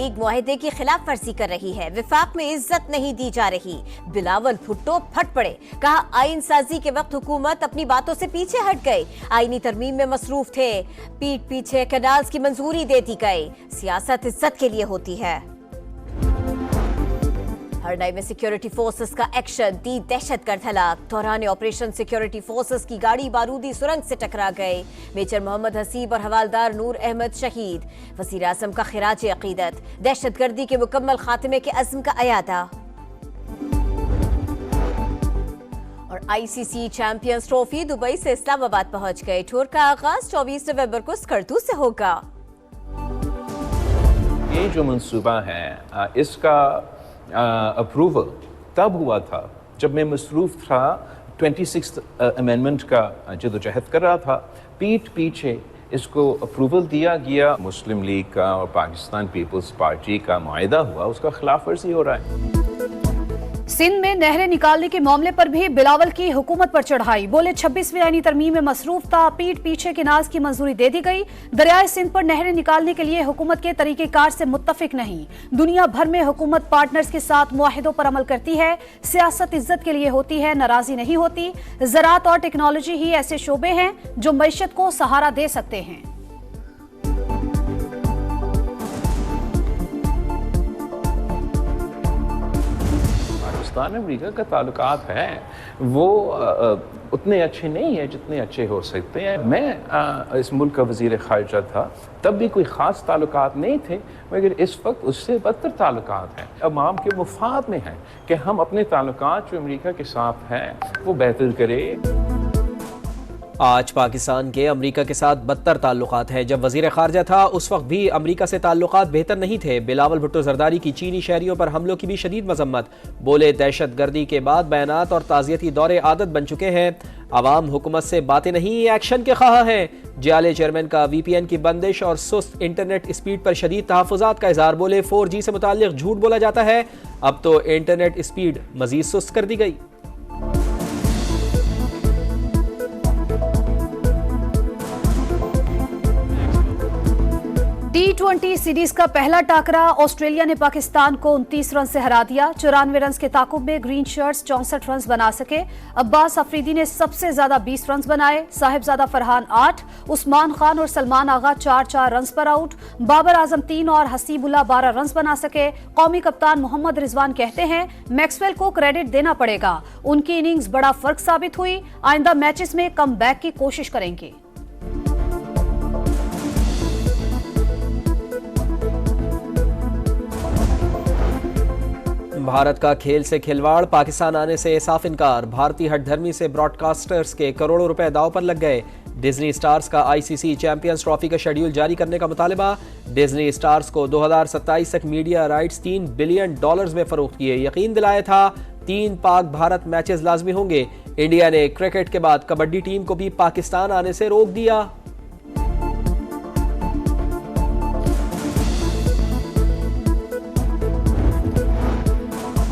League मुआहदे की खिलाफ वर्जी कर रही है, विफाक में इज्जत नहीं दी जा रही। बिलावल भुट्टो फट पड़े, कहा आईन साजी के वक्त हुकूमत अपनी बातों से पीछे हट गई, आईनी तरमीम में मसरूफ थे, पीठ पीछे कैनाल्स की मंजूरी दे दी गई। सियासत इज्जत के लिए होती है। हरनाई में सिक्योरिटी फोर्सेस का एक्शन, दी दहशतगर्द हलाक। दौरान ऑपरेशन सिक्योरिटी फोर्सेस की गाड़ी बारूदी सुरंग से टकरा गई। मेजर मोहम्मद हसीब और हवालदार नूर अहमद शहीद। वजीर आजम का खिराज अकीदत, दहशतगर्दी के मुकम्मल खात्मे के अज़्म का अयादा। और ICC चैंपियंस ट्रॉफी दुबई से इस्लामाबाद पहुंच गए। टूर का आगाज 24 नवंबर को स्कर्दू से होगा। ये जो मंसूबा है इसका अप्रूवल तब हुआ था जब मैं मसरूफ था 26th अमेंडमेंट का जदोजहद कर रहा था। पीठ पीछे इसको अप्रूवल दिया गया। मुस्लिम लीग का और पाकिस्तान पीपल्स पार्टी का मुआहदा हुआ, उसका खिलाफ वर्जी हो रहा है। सिंध में नहरें निकालने के मामले पर भी बिलावल की हुकूमत पर चढ़ाई। बोले 26वीं आईनी तरमीम में मसरूफ था, पीठ पीछे के नाज की मंजूरी दे दी गई। दरियाए सिंध पर नहरें निकालने के लिए हुकूमत के तरीकेकार से मुत्तफिक नहीं। दुनिया भर में हुकूमत पार्टनर्स के साथ मुआहिदों पर अमल करती है। सियासत इज्जत के लिए होती है, नाराजी नहीं होती। ज़राअत और टेक्नोलॉजी ही ऐसे शोबे हैं जो मईशत को सहारा दे सकते हैं। अमेरिका का ताल्लुकात है वो उतने अच्छे नहीं है जितने अच्छे हो सकते हैं। मैं इस मुल्क का वज़ीर ख़ारिजा था, तब भी कोई ख़ास ताल्लुकात नहीं थे, मगर इस वक्त उससे बदतर ताल्लुकात हैं। अवाम के मुफाद में है कि हम अपने ताल्लुकात जो अमेरिका के साथ हैं वो बेहतर करें। आज पाकिस्तान के अमेरिका के साथ बदतर ताल्लुकात हैं। जब वज़ीर ख़ारिजा था उस वक्त भी अमेरिका से ताल्लुकात बेहतर नहीं थे। बिलावल भुट्टो ज़रदारी की चीनी शहरियों पर हमलों की भी शदीद मजम्मत। बोले दहशतगर्दी के बाद बयानात और ताज़ियती दौरे आदत बन चुके हैं। अवाम हुकूमत से बातें नहीं एक्शन के ख्वाह हैं। जियाले चेयरमैन का VPN की बंदिश और सुस्त इंटरनेट स्पीड पर शदीद तहफ़्फ़ुज़ात का इज़हार। बोले 4G से मुताल्लिक़ झूठ बोला जाता है, अब तो इंटरनेट स्पीड मज़ीद सुस्त कर दी गई। T20 सीरीज का पहला टाकरा, ऑस्ट्रेलिया ने पाकिस्तान को 29 रन से हरा दिया। 94 रन के ताकुब में ग्रीन शर्ट्स 64 रन बना सके। अब्बास अफरीदी ने सबसे ज्यादा 20 रन बनाए। साहिबजादा फरहान 8, उस्मान खान और सलमान आगा 4-4 रन पर आउट। बाबर आजम 3 और हसीबुल्ला 12 रन बना सके। कौमी कप्तान मोहम्मद रिजवान कहते हैं मैक्सवेल को क्रेडिट देना पड़ेगा, उनकी इनिंग्स बड़ा फर्क साबित हुई। आइंदा मैचेस में कम बैक की कोशिश करेंगे। भारत का खेल से खिलवाड़, पाकिस्तान आने से साफ इनकार। भारतीय हठधर्मी से ब्रॉडकास्टर्स के करोड़ों रुपए दांव पर लग गए। डिज्नी स्टार्स का ICC चैंपियंस ट्रॉफी का शेड्यूल जारी करने का मुतालबा। डिज्नी स्टार्स को 2027 तक मीडिया राइट्स $3 बिलियन में फरोख्त किए। यकीन दिलाया था 3 पाक भारत मैचेस लाजमी होंगे। इंडिया ने क्रिकेट के बाद कबड्डी टीम को भी पाकिस्तान आने से रोक दिया।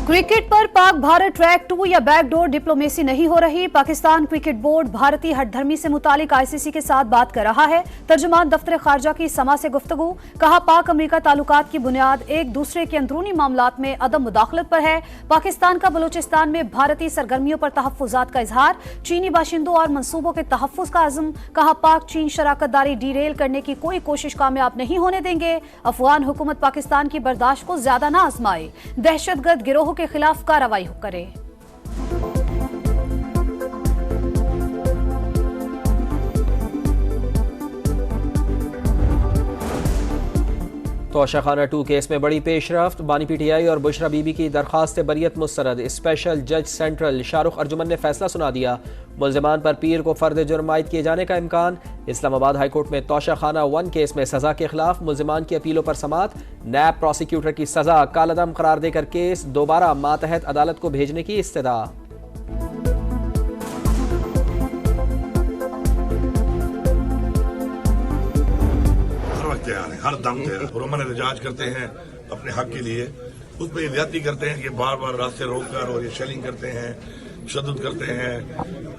क्रिकेट पर पाक भारत ट्रैक 2 या बैकडोर डिप्लोमेसी नहीं हो रही। पाकिस्तान क्रिकेट बोर्ड भारतीय हठधर्मी से मुतालिक ICC के साथ बात कर रहा है। तर्जुमान दफ्तर खारजा की समा से गुफ्तगू, कहा पाक अमेरिका ताल्लुकात की बुनियाद एक दूसरे के अंदरूनी मामलात में अदम मुदाखलत पर है। पाकिस्तान का बलूचिस्तान में भारतीय सरगर्मियों पर तहफ्फुजात का इजहार। चीनी बाशिंदों और मंसूबों के तहफ्फुज का अज़्म, कहा पाक चीन शराकतदारी डीरेल करने की कोई कोशिश कामयाब नहीं होने देंगे। अफगान हुकूमत पाकिस्तान की बर्दाश्त को ज्यादा न आजमाए, दहशतगर्द गिरोह के खिलाफ कार्रवाई करे। तोशाखाना 2 केस में बड़ी पेशरफ्त। बानी PTI और बुशरा बीबी की दरखास्त बरियत मुस्तरद। स्पेशल जज सेंट्रल शाहरुख अर्जुमन ने फैसला सुना दिया। मुल्जिमान पर पीर को फर्द जुर्म आयद किए जाने का इम्कान। इस्लामाबाद हाईकोर्ट में तोशाखाना 1 केस में सजा के खिलाफ मुल्जिमान की अपीलों पर समात। नैब प्रोसिक्यूटर की सजा कालअदम करार देकर केस दोबारा मातहत अदालत को भेजने की इस्तदा। हर दम और अमन एहतजाज करते हैं अपने हक के लिए, उस पर ज्यादती करते हैं कि बार बार रास्ते रोक कर और ये शेलिंग करते हैं, तशद्दुद करते हैं,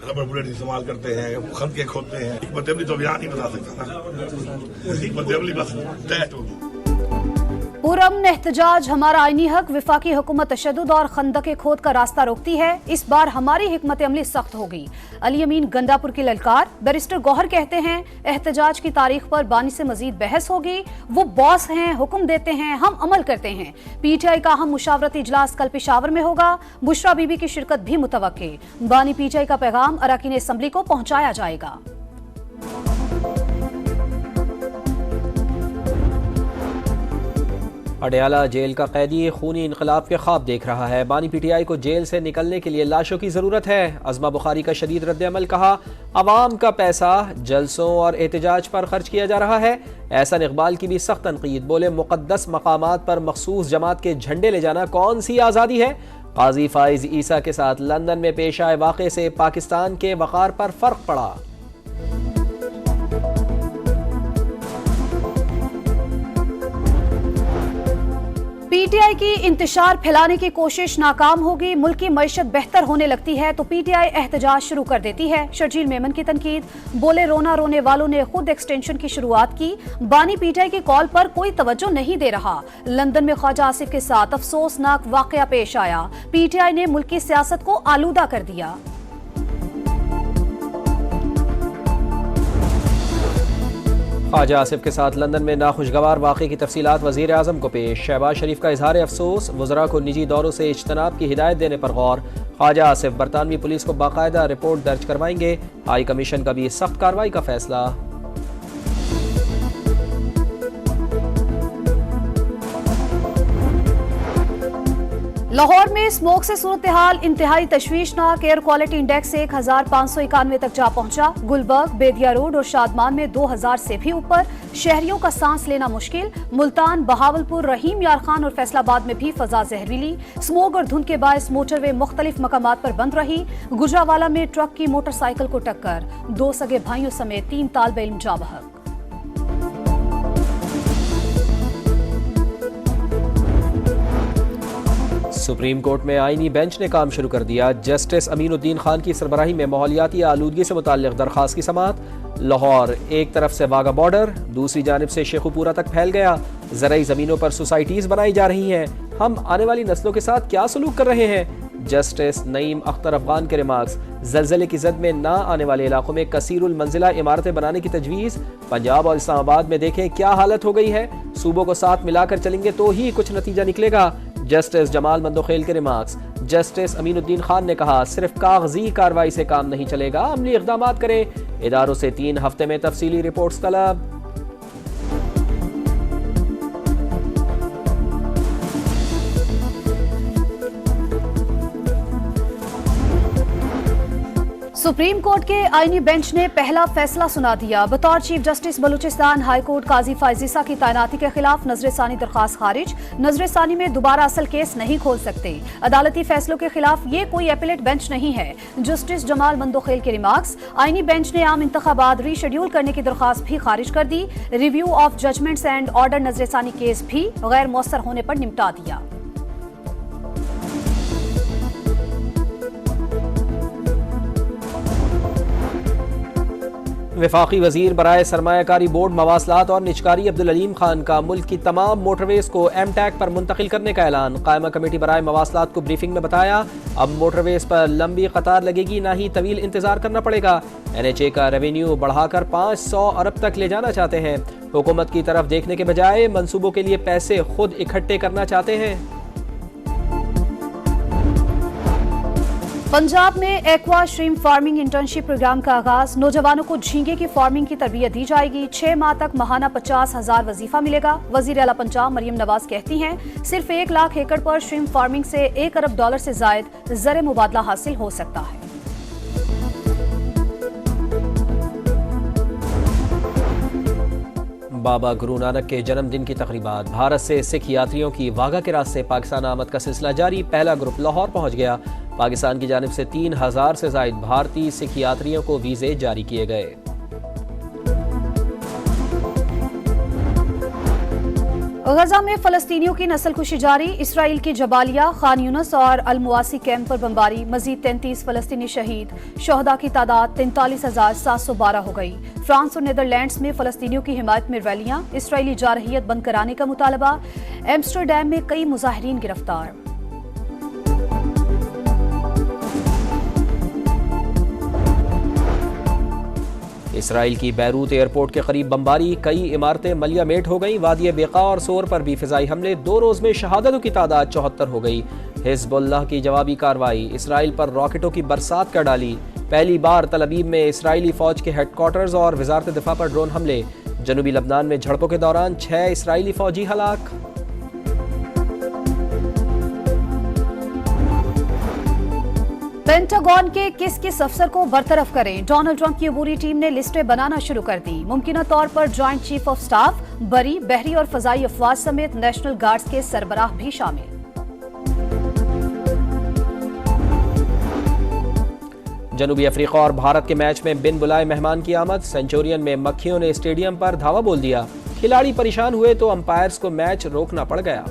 रबर बुलेट इस्तेमाल करते हैं, खंदके खोदते हैं। हिकमत-ए-अमली तो बयान नहीं बता सकता ना, हिकमत-ए-अमली बस तय होगी। पुरअमन एहतजाज हमारा आईनी हक, विफाकी हुकूमत तशद्दुद और खंदक खोद का रास्ता रोकती है, इस बार हमारी हिकमत अमली सख्त होगी। अली अमीन गंडापुर की ललकार। बैरिस्टर गौहर कहते हैं एहतजाज की तारीख पर बानी से मजीद बहस होगी, वो बॉस हैं, हुक्म देते हैं, हम अमल करते हैं। पीटीआई का अहम मुशावरती इजलास कल पेशावर में होगा, बुशरा बीबी की शिरकत भी मुतवक्के। बानी पीटीआई का पैगाम अरकान असम्बली को पहुंचाया जाएगा। अडयाला जेल का कैदी खूनी इनकलाब के ख्वाब देख रहा है। बानी पीटीआई को जेल से निकलने के लिए लाशों की जरूरत है। अज़मा बुखारी का शदीद रद्द-ए-अमल। कहा अवाम का पैसा जलसों और एहतजाज पर खर्च किया जा रहा है। एहसन इकबाल की भी सख्त तनकीद। बोले मुक़द्दस मकामात पर मखसूस जमात के झंडे ले जाना कौन सी आज़ादी है। काजी फाइज ईसा के साथ लंदन में पेश आए वाक़े से पाकिस्तान के वक़ार पर फर्क पड़ा। पीटीआई की इंतशार फैलाने की कोशिश नाकाम होगी। मुल्क की मईशत बेहतर होने लगती है तो पीटीआई एहतजाज शुरू कर देती है। शर्जील मेमन की तनकीद। बोले रोना रोने वालों ने खुद एक्सटेंशन की शुरुआत की, बानी पीटीआई की कॉल पर कोई तवज्जो नहीं दे रहा। लंदन में ख्वाजा आसिफ के साथ अफसोसनाक वाकया पेश आया। पीटीआई ने मुल्क की सियासत को आलूदा कर दिया। ख्वाजा आसिफ के साथ लंदन में नाखुशगवार वाक़े की तफसीलात वज़ीर आज़म को पेश। शहबाज शरीफ का इजहार अफसोस, वज़रा को निजी दौरों से इज्तनाब की हिदायत देने पर गौर। ख्वाजा आसिफ बरतानवी पुलिस को बाकायदा रिपोर्ट दर्ज करवाएंगे। हाई कमीशन का भी सख्त कार्रवाई का फैसला। लाहौर में स्मोक से सूरत हाल इंतहाई तशवीशनाक। एयर क्वालिटी इंडेक्स 1591 तक जा पहुंचा। गुलबर्ग, बेदिया रोड और शादमान में 2000 से भी ऊपर। शहरियों का सांस लेना मुश्किल। मुल्तान, बहावलपुर, रहीम यार खान और फैसलाबाद में भी फजा जहरीली। स्मोक और धुंध के बायस मोटरवे मुख्तलिफ मकामात पर बंद रही। गुजरावाला में ट्रक की मोटरसाइकिल को टक्कर, 2 सगे भाइयों समेत 3 तालिब इल्म जा बहक। सुप्रीम कोर्ट में आईनी बेंच ने काम शुरू कर दिया। जस्टिस अमीनुद्दीन खान की सरबराही में माहौलियाती आलूदगी से मुताल्लिक दरखास्त की समाअत। लाहौर एक तरफ से वाघा बॉर्डर, दूसरी जानिब से शेखुपुरा तक फैल गया। ज़रई ज़मीनों पर सोसाइटीज बनाई जा रही हैं। हम आने वाली नस्लों के साथ क्या सलूक कर रहे हैं। जस्टिस नईम अख्तर अफगान के रिमार्क्स। ज़लज़ले की जद में ना आने वाले इलाकों में कसीरुल मंजिला इमारतें बनाने की तजवीज़। पंजाब और इस्लामाबाद में देखें क्या हालत हो गई है। सूबों को साथ मिलाकर चलेंगे तो ही कुछ नतीजा निकलेगा। जस्टिस जमाल मंदोखेल के रिमार्क्स। जस्टिस अमीनुद्दीन खान ने कहा सिर्फ कागजी कार्रवाई से काम नहीं चलेगा, अमली इक़दामात करें। इदारों से 3 हफ्ते में तफसीली रिपोर्ट्स तलब। सुप्रीम कोर्ट के आईनी बेंच ने पहला फैसला सुना दिया। बतौर chief justice Balochistan high court Qazi Faez Isa की तैनाती के खिलाफ नजरसानी दरखास्त खारिज। नजरसानी में दोबारा असल केस नहीं खोल सकते। अदालती फैसलों के खिलाफ ये कोई एपिलेट बेंच नहीं है। जस्टिस जमाल मंदोखेल के रिमार्क्स। आईनी बेंच ने आम इंतखाबात रीशेड्यूल करने की दरखास्त भी खारिज कर दी। Review of judgments and order नजरसानी केस भी गैर मौसर होने पर निपटा दिया। वफाकी वजीर बराए सरमायाकारी बोर्ड मवासलात और निजकारी अब्दुल अलीम खान का मुल्क की तमाम मोटरवेज को एमटैक पर मुंतकिल करने का ऐलान। कायमा कमेटी बराए मवासलात को ब्रीफिंग में बताया अब मोटरवेज पर लंबी कतार लगेगी, ना ही तवील इंतजार करना पड़ेगा। NHA का रेवेन्यू बढ़ाकर 500 अरब तक ले जाना चाहते हैं। हुकूमत की तरफ देखने के बजाय मंसूबों के लिए पैसे खुद इकट्ठे करना चाहते हैं। पंजाब में एक्वा श्रीम फार्मिंग इंटर्नशिप प्रोग्राम का आगाज। नौजवानों को झींगे की फार्मिंग की तरबियत दी जाएगी। 6 माह तक माहाना 50,000 वजीफा मिलेगा। वजीर आला पंजाब मरियम नवाज कहती हैं सिर्फ 1 लाख एकड़ पर श्रीम फार्मिंग से $1 अरब से जायद ज़र मुबादला हासिल हो सकता है। बाबा गुरु नानक के जन्मदिन की तकरीबात। भारत से सिख यात्रियों की वाघा के रास्ते पाकिस्तान आमद का सिलसिला जारी। पहला ग्रुप लाहौर पहुंच गया। पाकिस्तान की जानिब से 3000 से जायद भारतीय सिख यात्रियों को वीजे जारी किए गए। गजा में फलस्तीनियों की नस्लकुशी जारी। इसराइल की जबालिया, खान यूनस और अल-मुआसी कैंप पर बमबारी। मजीद 33 फलस्तीनी शहीद। शोहदा की तादाद 43,712 हो गई। फ्रांस और नीदरलैंड्स में फलस्तीनियों की हिमायत में रैलियां। इसराइली जारहियत बंद कराने का मुतालबा। एम्स्टरडैम में कई मुजाहिरीन गिरफ्तार। इसराइल की बैरूत एयरपोर्ट के करीब बमबारी। कई इमारतें मलियामेट हो गईं। वादिय बेका और सोर पर भी फिजाई हमले। 2 रोज में शहादतों की तादाद 74 हो गई। हिजबुल्लाह की जवाबी कार्रवाई। इसराइल पर रॉकेटों की बरसात कर डाली। पहली बार तल अवीव में इसराइली फौज के हेडक्वार्टर्स और वजारत दिफा पर ड्रोन हमले। जनूबी लबनान में झड़पों के दौरान 6 इसराइली फौजी हलाक। पेंटागन के किस अफसर को बरतरफ करें? डोनाल्ड ट्रंप की अबूरी टीम ने लिस्टें बनाना शुरू कर दी। मुमकिन तौर पर जॉइंट चीफ ऑफ स्टाफ, बरी, बहरी और फजाई अफवाज समेत नेशनल गार्ड्स के सरबराह भी शामिल। जनूबी अफ्रीका और भारत के मैच में बिन बुलाए मेहमान की आमद। सेंचुरियन में मक्खियों ने स्टेडियम पर धावा बोल दिया। खिलाड़ी परेशान हुए तो अंपायर्स को मैच रोकना पड़ गया।